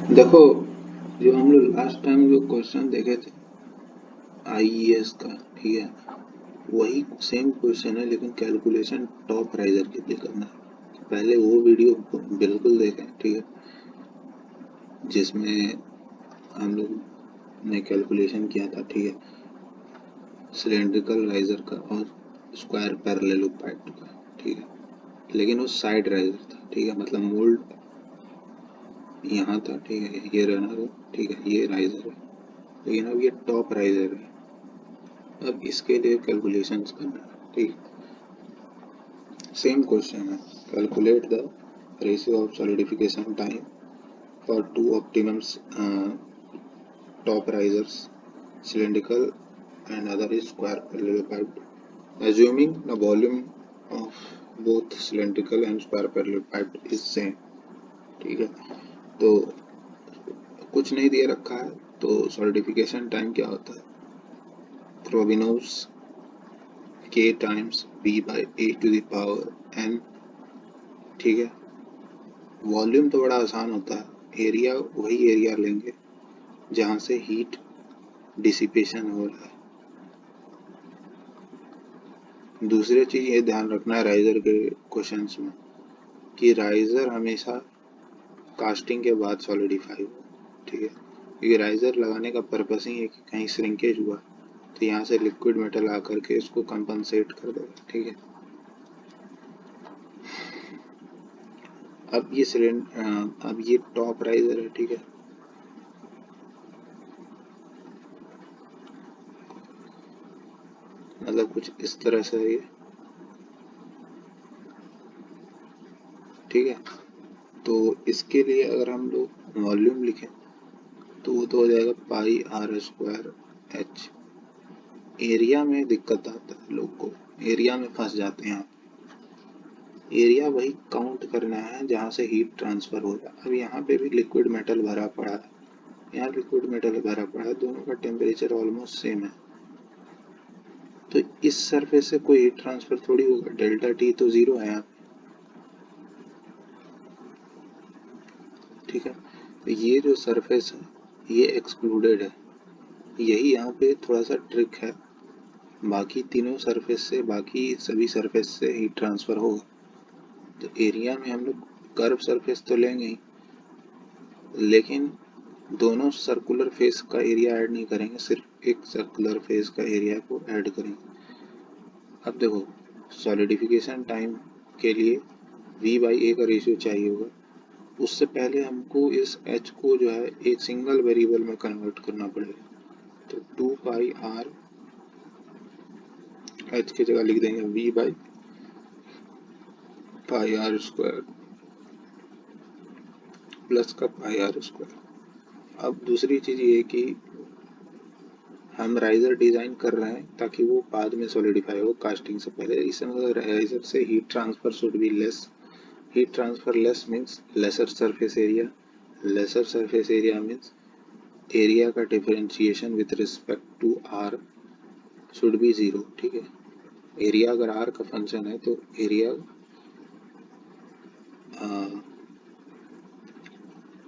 देखो, जो हम लोग लास्ट टाइम जो क्वेश्चन देखे थे आईईएस का, ठीक है, वही सेम क्वेश्चन है लेकिन कैलकुलेशन टॉप राइजर के लिए करना है। पहले वो वीडियो बिल्कुल देखें, ठीक है, जिसमें हम लोग ने कैलकुलेशन किया था, ठीक है, सिलेंड्रिकल राइजर का और स्क्वायर पैरेललोपाइड का, ठीक है, लेकिन वो साइड राइजर था, ठीक है, मतलब मोल्ड यहाँ था, ठीक है, ये रनर है, ठीक है, ये राइजर है, लेकिन अब ये टॉप राइजर है। अब इसके लिए कैलकुलेशंस करना है, ठीक, सेम क्वेश्चन है। Calculate the ratio of solidification time for two optimum top risers, cylindrical and other is square parallelepiped, assuming the volume of both cylindrical and square parallelepiped is same। ठीक है, तो कुछ नहीं दिया रखा है, तो सॉलिडिफिकेशन टाइम क्या होता है, Chvorinov's k times b by a to the power n, ठीक है। वॉल्यूम तो बड़ा आसान होता है, एरिया वही एरिया लेंगे जहाँ से हीट डिसिपेशन हो रहा है। दूसरी चीज ये ध्यान रखना है राइजर के क्वेश्चंस में कि राइजर हमेशा कास्टिंग के बाद सॉलिडिफाई हो, ठीक है, क्योंकि राइजर लगाने का पर्पस ही है कि कहीं श्रिंकेज हुआ तो यहाँ से लिक्विड मेटल आकर के इसको कंपनसेट कर देगा, ठीक है। अब ये टॉप राइजर है, ठीक है, मतलब कुछ इस तरह से है ये, ठीक है। तो इसके लिए अगर हम लोग वॉल्यूम लिखें तो वो तो हो जाएगा pi are square H. Area में दिक्कत आता है लोग को, एरिया में फंस जाते हैं। एरिया वही काउंट करना है जहाँ से हीट ट्रांसफर हो रहा है। अब यहाँ पे भी लिक्विड मेटल भरा पड़ा है, यहाँ लिक्विड मेटल भरा पड़ा है, दोनों का टेम्परेचर ऑलमोस्ट सेम है, तो इस सरफेस से कोई हीट ट्रांसफर थोड़ी होगा, डेल्टा टी तो जीरो है यहाँ, ठीक है। तो ये जो सरफेस है ये एक्सक्लूडेड है, यही यहाँ पे थोड़ा सा ट्रिक है। बाकी तीनों सरफेस से, बाकी सभी सरफेस से हीट ट्रांसफर होगा, तो एरिया में हम लोग कर्व सरफेस तो लेंगे ही, लेकिन दोनों सर्कुलर फेस का एरिया ऐड नहीं करेंगे, सिर्फ एक सर्कुलर फेस का एरिया को ऐड करेंगे। अब देखो, सॉलिडिफिकेशन टाइम के लिए v बाई ए का रेशियो चाहिए होगा, उससे पहले हमको इस h को जो है एक सिंगल वेरिएबल में कन्वर्ट करना पड़ेगा, तो 2 पाई आर, h की जगह लिख देंगे v by pi are square plus का पाई आर स्क्वायर। अब दूसरी चीज ये कि हम राइजर डिजाइन कर रहे हैं ताकि वो बाद में सॉलिडिफाई हो कास्टिंग से पहले, इस राइजर से heat transfer should be less. Heat transfer less means lesser surface area, lesser surface area means area का differentiation with respect to r should be zero, ठीक है। एरिया अगर आर का फंक्शन है तो एरिया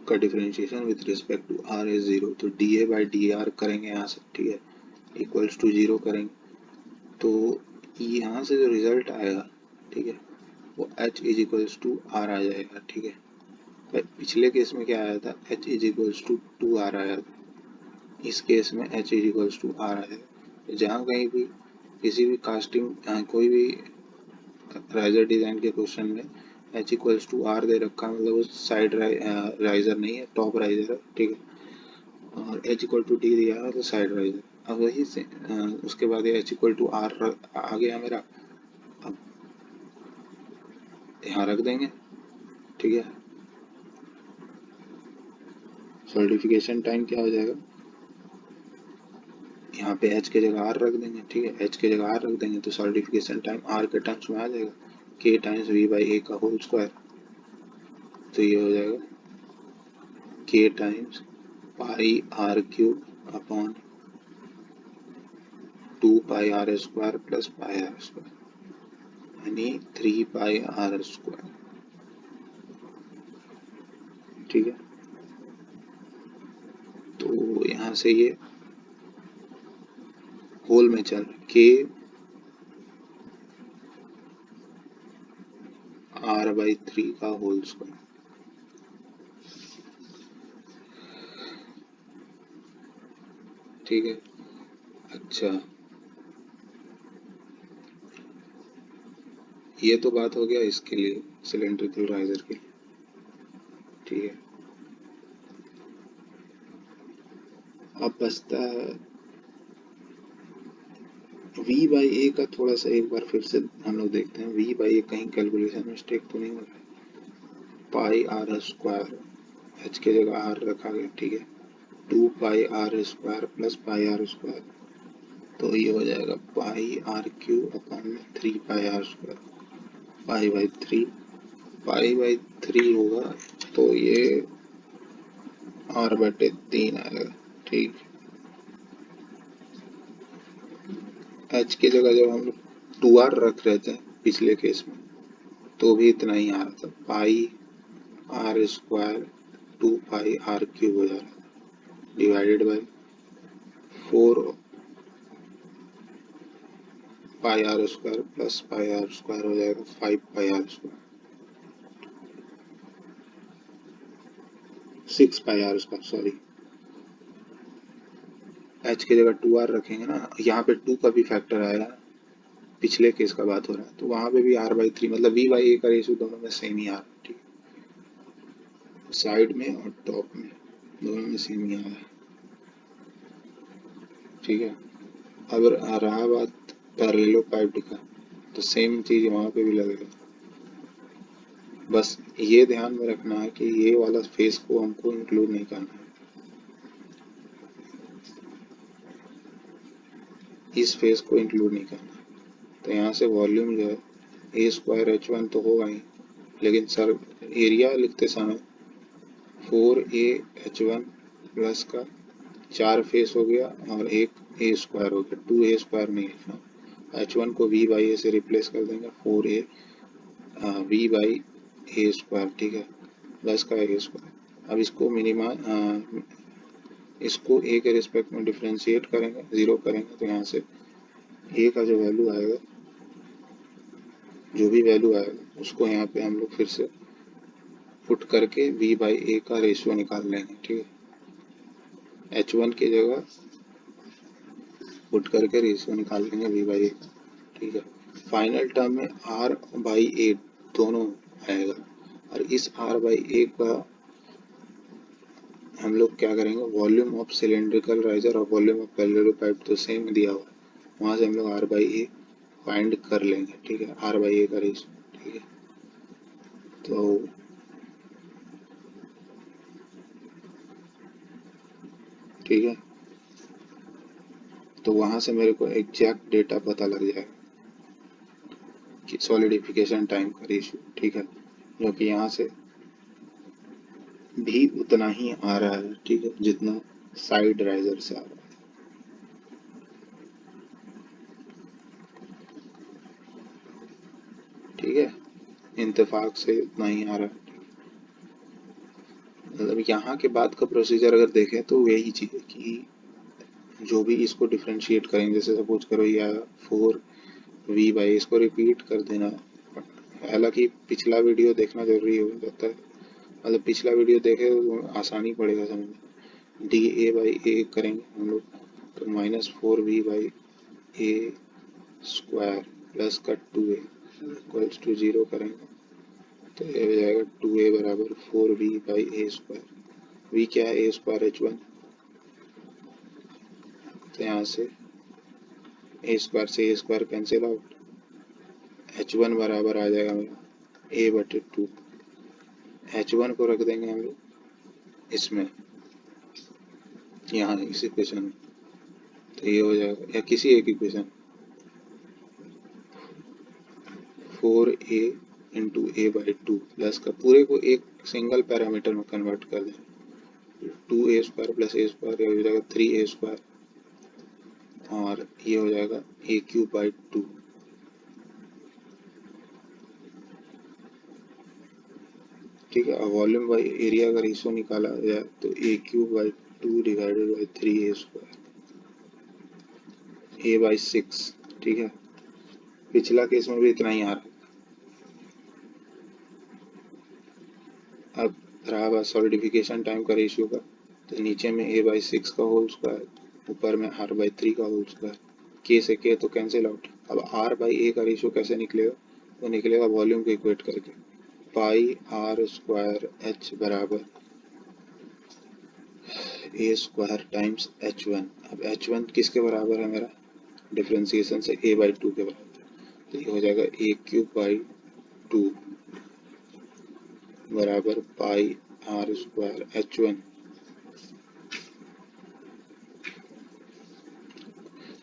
का differentiation with respect to r is zero, तो d a by d r करेंगे यहाँ से, ठीक है, इक्वल्स टू जीरो करेंगे, तो यहाँ से जो रिजल्ट आएगा, ठीक है, वो h is equals to r आ जाएगा, ठीक है। पिछले केस में क्या आया था, h is equals to 2 R आया था, इस केस में h is equals to R आएगा। जहाँ कहीं भी किसी भी कास्टिंग कोई भी राइजर डिजाइन के क्वेश्चन में h इक्वल्स टू आर दे रखा, मतलब वो साइड राइजर नहीं है, टॉप राइजर है, ठीक है, और h इक्वल टू डी दिया है तो साइड राइजर। अब वही से उसके बाद ये h इक्वल टू आर आ गया मेरा, अब यहाँ रख देंगे, ठीक है। सॉलिडिफिकेशन टाइम क्या हो जाएगा, यहाँ पे h की जगह r रख देंगे, ठीक है, h की जगह r रख देंगे तो सॉलिडिफिकेशन टाइम r के टर्म्स में आ जाएगा, k times v by a का होल स्क्वायर, तो ये हो जाएगा k times pi are cube upon 2 pi are square plus pi are square, यानी 3 पाई आर स्क्वायर, ठीक है। यहाँ से ये होल में चल के r/3 का होल स्क्वायर। ठीक है, अच्छा ये तो बात हो गया इसके लिए, सिलेंड्रिकल राइजर के लिए। ठीक है, अब बचता है v/a का। थोड़ा सा एक बार फिर से हम लोग देखते हैं v/a कहीं कैलकुलेशन मिस्टेक तो नहीं हो रहा है। पाई आर स्क्वायर, h की जगह r रखा गया। ठीक है, 2 pi are square plus pi are square, तो ये हो जाएगा pi are cube upon 3 pi are square. Pi by three होगा तो ये r/3 आएगा। ठीक, h की जगह जब हम लोग 2r रख रहे थे पिछले केस में तो भी इतना ही आ रहा था, pi are square 2 pi are cube हो जा रहा था, divided by 4 pi are square plus pi are square हो जाएगा 5 pi are square, 6 pi are square sorry. h की जगह 2r रखेंगे ना, यहाँ पे 2 का भी फैक्टर आया, पिछले केस का बात हो रहा है, तो वहां पे भी r/3 मतलब v/a का रेशियो दोनों में सेम ही आ रहा है। ठीक है, साइड में और टॉप में दोनों में सेम ही आ रहा है। ठीक है, अब रहा बात पैरेललोपाइप्ड का, तो सेम चीज वहां पे भी लगेगा। बस ये ध्यान में रखना है कि ये वाला फेस को हमको इंक्लूड नहीं करना है, इस फेस को इंक्लूड नहीं करना। तो यहाँ से वॉल्यूम जो है a स्क्वायर h1 तो होगा ही, लेकिन सर एरिया लिखते समय 4a(h1) प्लस का 4 फेस हो गया और एक a स्क्वायर हो गया, 2a स्क्वायर नहीं लिखना। h1 को v/a से रिप्लेस कर देंगे, 4a v/a स्क्वायर। ठीक है, प्लस का a स्क्वायर। अब इसको इसको a के रिस्पेक्ट में डिफ्रेंशिएट करेंगे, 0 करेंगे, तो यहाँ से a का जो वैल्यू आएगा, जो भी वैल्यू आएगा उसको यहाँ पे हम लोग फिर से पुट करके v/a का रेशियो निकाल लेंगे। ठीक है, h1 की जगह पुट करके रेशियो निकाल लेंगे v/a का। ठीक है, फाइनल टर्म में r/a दोनों आएगा, और इस r/a का हम लोग क्या करेंगे, वॉल्यूम ऑफ सिलेंड्रिकल राइजर और वॉल्यूम ऑफ पैरेललोपाइप तो सेम दिया हुआ है, वहां से हम लोग r/a फाइंड कर लेंगे। ठीक है, r/a का रेशियो। ठीक है, तो ठीक है, तो वहां से मेरे को एग्जैक्ट डेटा पता लग जाएगा कि सॉलिडिफिकेशन टाइम का रेशियो। ठीक है, जो कि यहाँ से भी उतना ही आ रहा है। ठीक है, जितना साइड राइजर से आ रहा है। ठीक है, इंतफाक से उतना ही आ रहा है। मतलब यहाँ के बाद का प्रोसीजर अगर देखें तो यही चीज है कि जो भी इसको डिफ्रेंशिएट करेंगे, जैसे सपोज करो ये आया 4v/, इसको रिपीट कर देना। हालांकि पिछला वीडियो देखना जरूरी हो जाता है, मतलब पिछला वीडियो देखे तो आसानी पड़ेगा समझ। dA/a करेंगे हम लोग, तो -4v/a स्क्वायर प्लस का 2a इक्वल्स टू 0 करेंगे, तो ये हो जाएगा 2a बराबर 4v/a स्क्वायर। v क्या है, a स्क्वायर h1, तो यहाँ से a स्क्वायर से a square cancel out, h1 बराबर आ जाएगा मेरा a/2। h1 को रख देंगे हम लोग इसमें, यहाँ इस इक्वेशन में, तो ये हो जाएगा, या किसी एक equation 4a into a/2 plus का पूरे को एक सिंगल पैरामीटर में कन्वर्ट कर दें, 2a square plus a square, ये हो जाएगा 3a स्क्वायर, और ये हो जाएगा a³/2। ठीक है, वॉल्यूम बाई एरिया का रेशियो निकाला जाए तो a³ 2 divided by 3 a square, a by 6, ठीक है। पिछला केस में भी इतना ही आ रहा है। अब रहा बात सॉलिडिफिकेशन टाइम का रेशियो का, तो नीचे में a बाई 6 का होल स्क्वायर, ऊपर में r बाई 3 का होल स्क्वायर, k से k तो कैंसिल आउट। अब r बाई a का रेशियो कैसे निकलेगा, वो निकलेगा वॉल्यूम को इक्वेट करके, पाई r स्क्वायर h बराबर a स्क्वायर टाइम्स h1। अब h1 किसके बराबर है मेरा, डिफ्रेंसिएशन से a बाई 2 के बराबर, तो ये हो जाएगा a क्यूब बाई 2 बराबर पाई r स्क्वायर h1,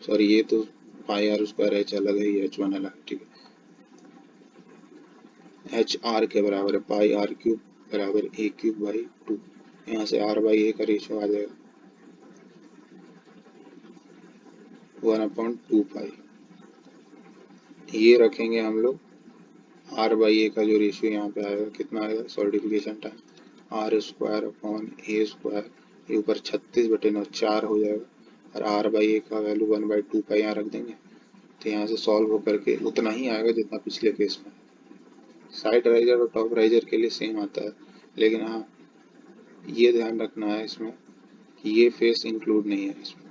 सॉरी ये तो पाई आर स्क्वायर एच अलग है, ये h1 अलग है, ठीक है। एच आर के बराबर है पाई आर क्यूब बराबर a क्यूब बाई 2, यहाँ से r बाई a का रेशियो आ जाएगा 1/2 पाई। ये रखेंगे हम लोग, r बाई a का जो रेशियो यहाँ पे आएगा कितना आएगा, solidification time R square upon A square, ये ऊपर 36/9 4 हो जाएगा, और r बाई a का वैल्यू 1/2 पाई यहाँ रख देंगे, तो यहाँ से सॉल्व होकर के उतना ही आएगा जितना पिछले केस में। साइड राइजर और टॉप राइजर के लिए सेम आता है, लेकिन हाँ ये ध्यान रखना है इसमें कि ये फेस इंक्लूड नहीं है इसमें।